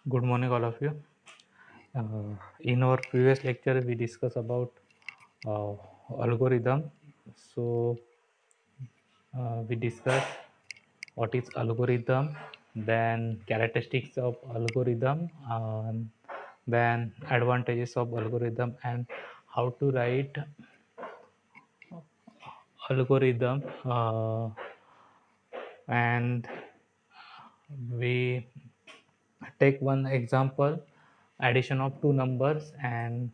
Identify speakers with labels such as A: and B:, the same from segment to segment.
A: Good morning, all of you. In our previous lecture, we discussed about uh, algorithm. So, we discussed what is algorithm, then characteristics of algorithm, then advantages of algorithm, and how to write algorithm. And we take one example, addition of two numbers, and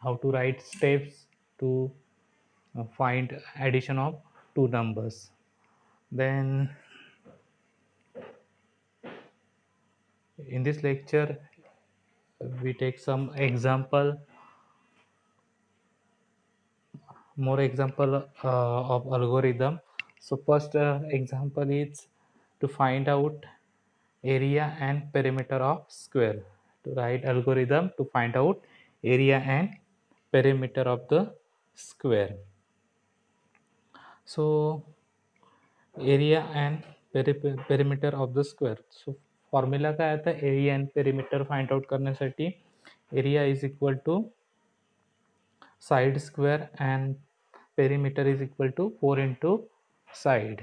A: how to write steps to find addition of two numbers. Then in this lecture we take some example, more example of algorithm. So first example is to find out area and perimeter of square. To write algorithm to find out area and perimeter of the square. So area and perimeter of the square. So formula काय आता area and perimeter find out करण्यासाठी area is equal to side square and perimeter is equal to 4 into side.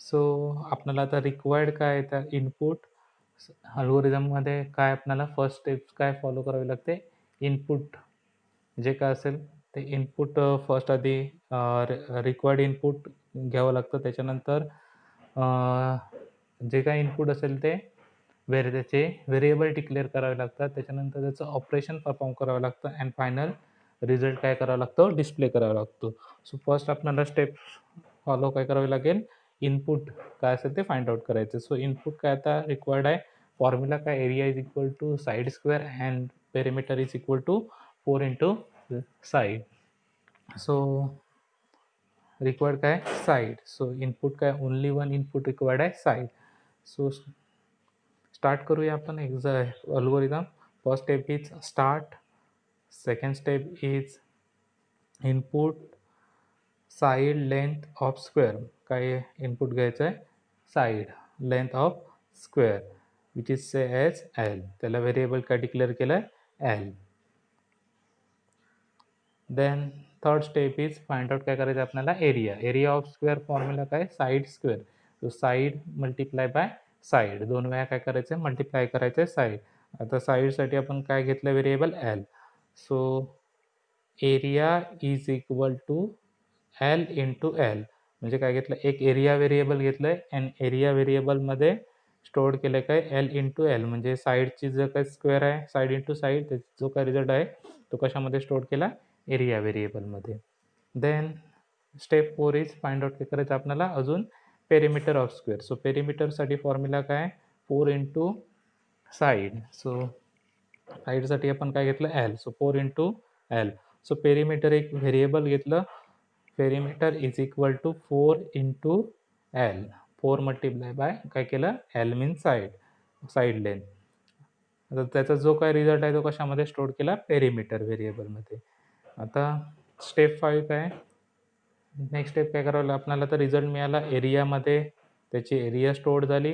A: So आपल्याला आता required काय येतं input अल्गोरिदममध्ये काय आपल्याला फर्स्ट स्टेप्स काय फॉलो करावे लागते इनपुट जे काय असेल ते इनपुट फर्स्ट आधी रिक्वायर्ड इनपुट घ्यावं लागतं. त्याच्यानंतर जे काही इनपुट असेल ते त्याचे व्हेरिएबल डिक्लेअर करावे लागतात. त्याच्यानंतर त्याचं ऑपरेशन परफॉर्म करावं लागतं अँड फायनल रिझल्ट काय करावा लागतो डिस्प्ले करावा लागतो. सो फर्स्ट आपल्याला स्टेप फॉलो काय करावे लागेल इनपुट काय असेल ते फाइंड आउट करायचं. सो इनपुट काय आता रिक्वायर्ड आहे फॉर्म्युला काय area is equal to side square and perimeter is equal to 4 into side. So required काय साइड. सो इनपुट काय ओनली वन इनपुट रिक्वायर्ड आहे साइड. सो स्टार्ट करूया आपण algorithm. First step is start, second step is input side length of square. काय input घ्यायचं आहे side length of square which is say as L. त्याला variable काय declare केलं आहे L. Then third step is find out काय करायचं आपल्याला area. Area of square formula काय side square. So side multiply by side दोन वेळा काय करायचं मल्टिप्लाय करायचं साइड. आता साइडसाठी आपण काय घेतलं variable L. So area is equal to L into L म्हणजे काय घेतलं एक एरिया व्हेरिएबल घेतलं आहे अँड एरिया व्हेरिएबलमध्ये स्टोअर केलं काय एल इंटू एल म्हणजे साईडची जो काय स्क्वेअर आहे साईड इंटू साईड जो काय रिझल्ट आहे तो कशामध्ये स्टोअर केला एरिया व्हेरिएबलमध्ये. Then step 4 is find out काय करायचं आपल्याला अजून पेरिमीटर ऑफ स्क्वेअर. सो पेरिमीटरसाठी फॉर्म्युला काय 4 इंटू साईड. सो साईडसाठी आपण काय घेतलं L. So 4 into L. So perimeter एक व्हेरिएबल घेतलं. Perimeter is equal to 4 into L. 4 multiply by काय केलं एल मीन साईड लेंथ. आता त्याचा जो काय रिझल्ट आहे तो कशामध्ये स्टोअर केला पेरिमीटर व्हेरिएबलमध्ये. आता स्टेप 5 काय नेक्स्ट स्टेप काय करावं आपल्याला तर रिझल्ट मिळाला एरियामध्ये त्याची एरिया स्टोअर झाली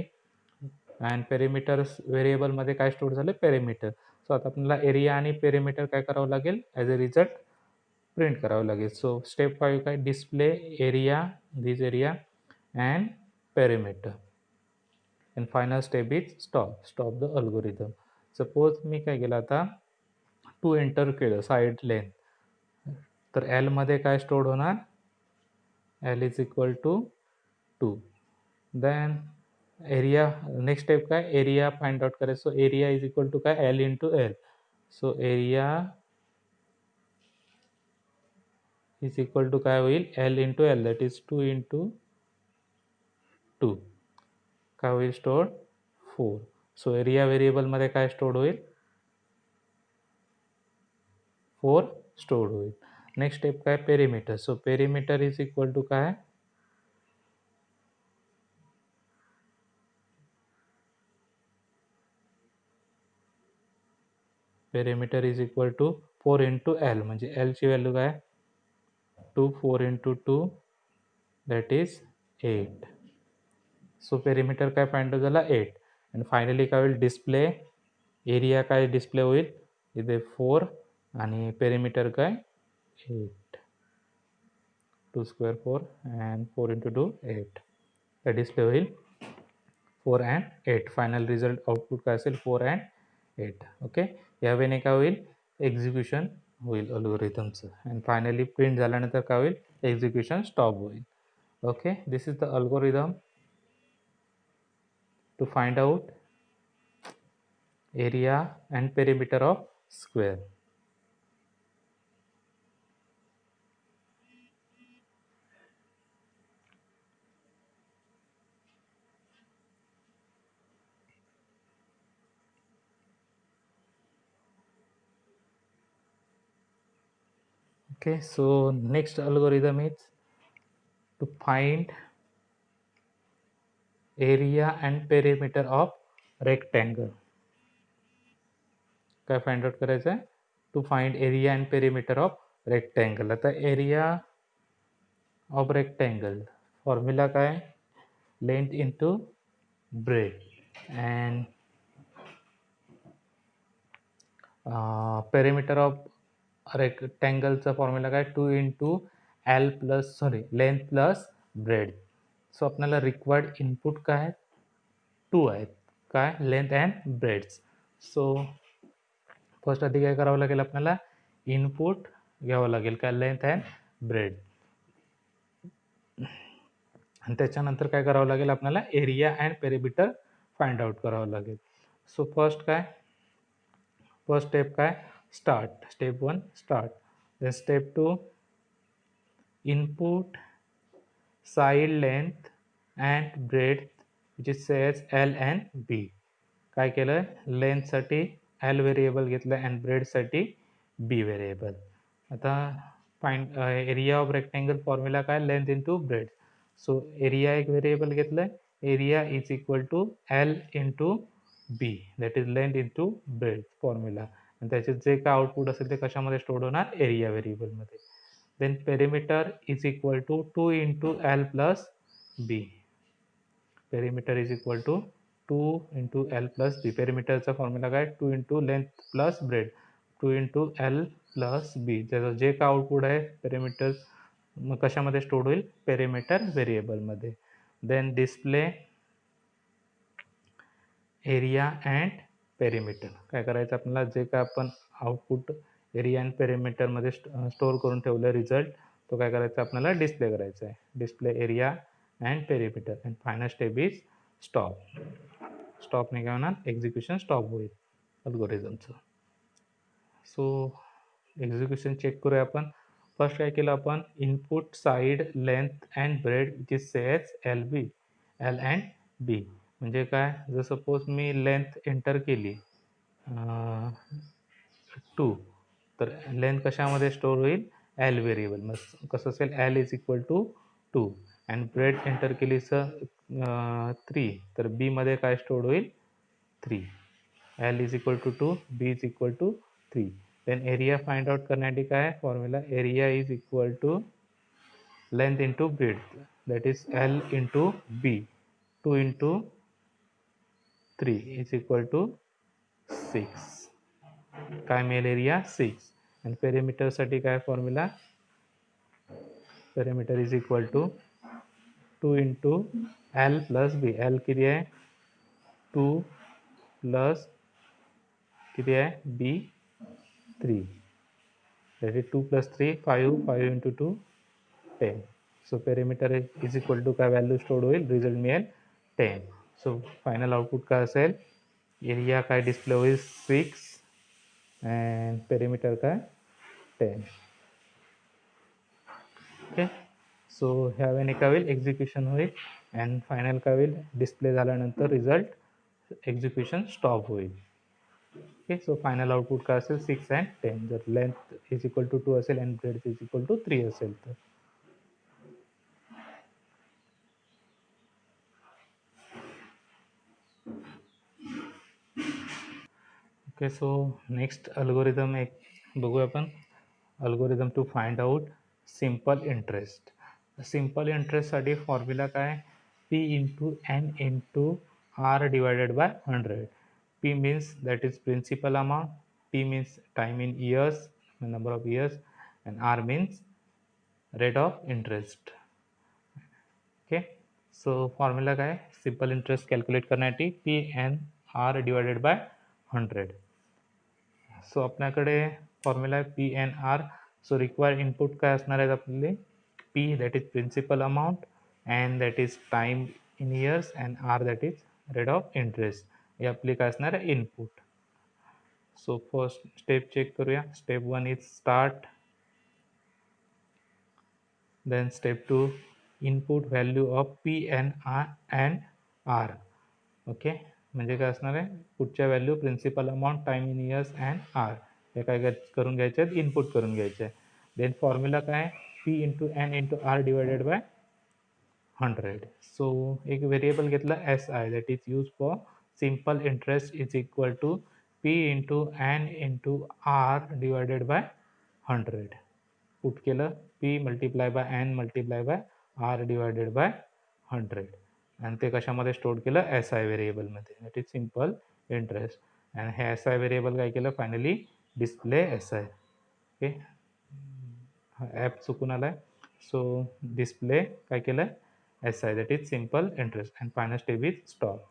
A: अँड पेरिमीटर व्हेरिएबलमध्ये काय स्टोअर झालं पेरिमीटर. सो आता आपल्याला एरिया आणि पेरिमीटर काय करावं लागेल ॲज अ रिझल्ट प्रिंट करावं लागेल. सो स्टेप 5 काय display area this area and perimeter and final step is stop the algorithm. Suppose मी काय केलं आता 2 एंटर केलं साईड लेंथ तर एलमध्ये काय स्टोअर होणार L is equal to 2. Then area next step काय एरिया फाइंड आउट करायचं. So area is equal to काय L into L. So area is equal to काय होईल L into L that is 2 into 2 काय होईल store 4. So area व्हेरिएबलमध्ये काय स्टोअर होईल 4 स्टोअर होईल. नेक्स्ट स्टेप काय perimeter. So perimeter is equal to काय perimeter is equal to 4 into L म्हणजे एलची व्हॅल्यू काय 2 4 into 2 that is 8. So perimeter काय फाइंड आउट झाला 8 अँड फायनली काय होईल डिस्प्ले एरिया काय डिस्प्ले होईल, इथे 4 आणि पेरिमीटर काय 8. 2 स्क्वेअर 4 and 4 into 2 8. काय डिस्प्ले होईल 4 and 8. फायनल रिझल्ट आउटपुट काय असेल 4 and 8. ओके, या वेळेने काय होईल एक्झिक्युशन होईल अल्गोरिथमचं, अँड फायनली प्रिंट झाल्यानंतर काय होईल एक्झिक्युशन स्टॉप होईल. Okay, this is the algorithm to find out area and perimeter of square. Okay, so next algorithm is to find area and perimeter of rectangle. काय find out करायचं आहे, to find area and perimeter of rectangle. आता area of rectangle formula काय, length into breadth, and perimeter of रेक्टँगलचा formula काय 2 into L plus length plus breadth. So आपल्याला required input काय आहेत 2 आहेत, काय length and breadths. So first आधी काय करावं लागेल आपल्याला इनपुट घ्यावं लागेल काय लेंथ अँड ब्रेड, आणि त्याच्यानंतर काय करावं लागेल आपल्याला area and perimeter find out करावं लागेल. सो फर्स्ट स्टेप काय start, step 1 start, then step 2 input side length and breadth which is says L and B. काय केलं लेंथसाठी L व्हेरिएबल घेतलं अँड ब्रेडसाठी B व्हेरिएबल. आता find area of rectangle formula काय length into breadth. So area एक variable घेतलं, area is equal to L into B, that is length into breadth formula, आणि त्याचे जे काय आउटपुट असेल ते कशामध्ये स्टोअर होणार एरिया व्हेरिएबलमध्ये. Then perimeter is equal to 2 into L plus B. Perimeter is equal to 2 into L plus B. पेरिमीटरचा फॉर्म्युला काय 2 into length plus breadth, 2 into L plus B. त्याचं जे काय आउटपुट आहे पेरिमीटर मग कशामध्ये स्टोअर होईल पेरिमीटर व्हेरिएबलमध्ये. Then display area and perimeter. काय करायचं आपल्याला जे काय आपण आउटपुट एरिया अँड पेरिमीटरमध्ये स्टोअर करून ठेवलं रिझल्ट, तो काय करायचा आपल्याला डिस्प्ले करायचा आहे. Display area and perimeter, and final step is stop. स्टॉपने काय होणार एक्झिक्युशन स्टॉप होईल अल्गोरिथमचं. सो एक्झिक्युशन चेक करूया आपण. फर्स्ट काय केलं आपण input side length and breadth which is says L and B. म्हणजे काय जर सपोज मी लेंथ एंटर केली 2, तर लेंथ कशामध्ये स्टोअर होईल एल व्हेरिएबल. मग कसं असेल L is equal to 2, and breadth enter केली सर 3, तर बी मध्ये काय स्टोअर होईल 3. L is equal to 2, B is equal to 3. Then area find out करण्यासाठी काय formula area is equal to length into breadth, that is L into B. 2 into 3 is equal to 6. काय मिळेल area 6. आणि पेरिमीटरसाठी काय formula perimeter is equal to 2 into L plus B. L किती आहे 2 plus किती आहे B 3, that is 2 plus 3 5, 5 into 2 10. So perimeter is equal to काय व्हॅल्यू स्टोअर होईल रिझल्ट मिळेल 10. सो फायनल आउटपुट काय असेल एरिया काय डिस्प्ले होईल 6 अँड पेरिमीटर काय 10. ओके, सो ह्या वेळेने काय होईल एक्झिक्युशन होईल, अँड फायनल काय होईल डिस्प्ले झाल्यानंतर रिझल्ट एक्झिक्युशन स्टॉप होईल. ओके, सो फायनल आउटपुट काय असेल 6 अँड 10. जर लेंथ इज इक्वल टू 2 असेल and breadth is equal to 3 असेल तर. ओके, सो नेक्स्ट अल्गोरिदम एक बघूया आपण. Algorithm to find out simple interest. Simple इंटरेस्टसाठी फॉर्म्युला काय P into N into R divided by 100. P means that is principal amount, T means time in years, number of years, and R means rate of interest. Okay, so formula काय, simple interest calculate करण्यासाठी PNR divided by 100. So आपल्याकडे formula आहे PNR. So required input काय असणार आहेत आपले, P that is principal amount, N that is time in years, and R that is rate of interest. हे आपली काय असणार आहे input. So first step check करूया. Step 1 is start, then step 2 input value of P and R. Okay, म्हणजे काय असणार आहे, पुढच्या value principal amount, time in years and R हे काय करून घ्यायचे आहेत, इनपुट करून घ्यायचे आहे. देन फॉर्म्युला काय, P into N into R divided by 100. सो एक व्हेरिएबल घेतला SI that is use for simple interest is equal to P into N into R divided by 100. Put केलं P multiply by N multiply by R divided by 100, आणि ते कशामध्ये store केलं, SI व्हेरिएबलमध्ये, that is simple interest. आणि हे SI variable काय केलं, finally display SI. Okay, app चुकून आलाय. सो डिस्प्ले काय केलं, SI that is simple interest, and final step is stop.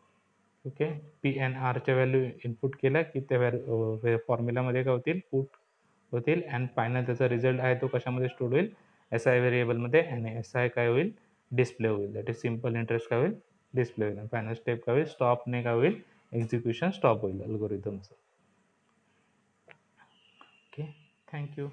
A: Okay, PNRच्या व्हॅल्यू इनपुट केल्या की त्या फॉर्म्युलामध्ये काय होतील, पुट होतील, अँड फायनल त्याचा रिझल्ट आहे तो कशामध्ये स्टोर होईल, SI व्हेरिएबलमध्ये, आणि SI काय होईल, डिस्प्ले होईल. दॅट इज सिम्पल इंटरेस्ट काय होईल, डिस्प्ले होईल. फायनल स्टेप काय होईल, स्टॉपने काय होईल, एक्झिक्युशन स्टॉप होईल अल्गोरिथमचं. Okay, thank you.